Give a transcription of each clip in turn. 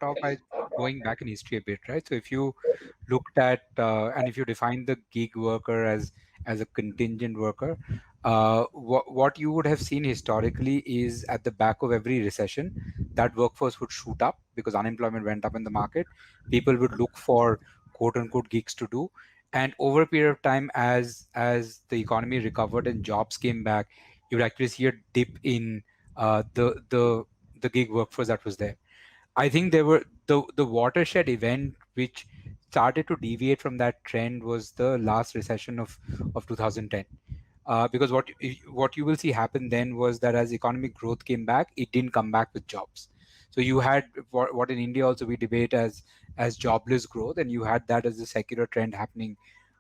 off by going back in history a bit, right? So if you looked at and if you define the gig worker as a contingent worker, what you would have seen historically is at the back of every recession, that workforce would shoot up because unemployment went up in the market. People would look for quote unquote gigs to do, and over a period of time, as the economy recovered and jobs came back, you would actually see a dip in the gig workforce that was there. I think there were the watershed event which started to deviate from that trend was the last recession of 2010. Because what you will see happen then was that as economic growth came back, it didn't come back with jobs. So you had what in India also we debate as jobless growth, and you had that as a secular trend happening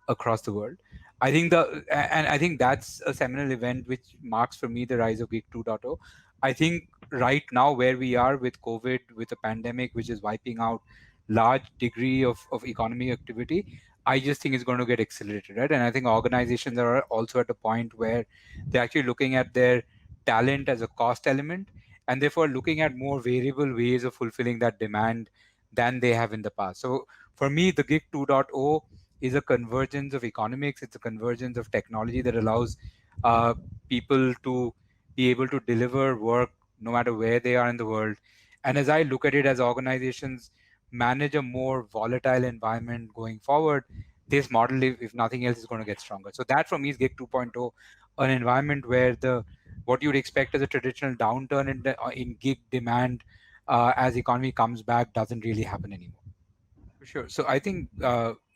across the world. I think that's a seminal event which marks for me the rise of Gig 2.0. I think right now where we are with COVID, with a pandemic which is wiping out large degree of economic activity, I just think it's going to get accelerated, right? And I think organizations are also at a point where they're actually looking at their talent as a cost element, and therefore looking at more variable ways of fulfilling that demand than they have in the past. So for me, the Gig 2.0 is a convergence of economics. It's a convergence of technology that allows uh, people to be able to deliver work no matter where they are in the world. And as I look at it, as organizations manage a more volatile environment going forward, this model, if nothing else, is going to get stronger. So that for me is Gig 2.0, an environment where the what you'd expect as a traditional downturn in gig demand as economy comes back doesn't really happen anymore. For sure. So I think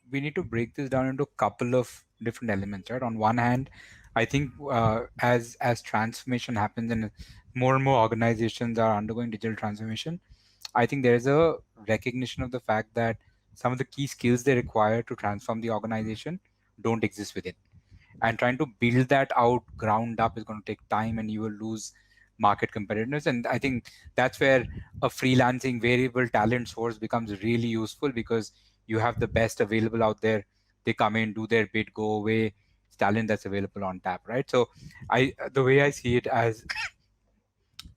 we need to break this down into a couple of different elements, right? On one hand, I think as transformation happens and more and more organizations are undergoing digital transformation, I think there's a recognition of the fact that some of the key skills they require to transform the organization don't exist within, and trying to build that out ground up is going to take time, and you will lose market competitiveness. And I think that's where a freelancing variable talent source becomes really useful, because you have the best available out there. They come in, do their bit, go away. It's talent that's available on tap, right? So the way I see it,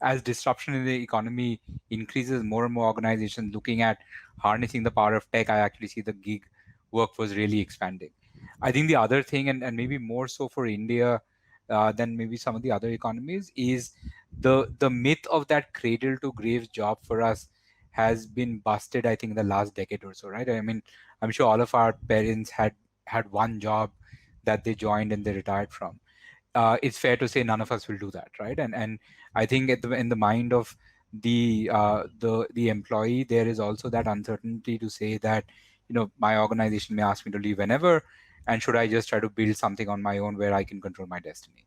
as disruption in the economy increases, more and more organizations looking at harnessing the power of tech, I actually see the gig workforce really expanding. I think the other thing, and maybe more so for India than maybe some of the other economies, is the myth of that cradle to grave job for us has been busted, I think, in the last decade or so, right? I mean, I'm sure all of our parents had one job that they joined and they retired from. It's fair to say none of us will do that, right? And I think in the mind of the employee, there is also that uncertainty to say that, my organization may ask me to leave whenever, and should I just try to build something on my own where I can control my destiny?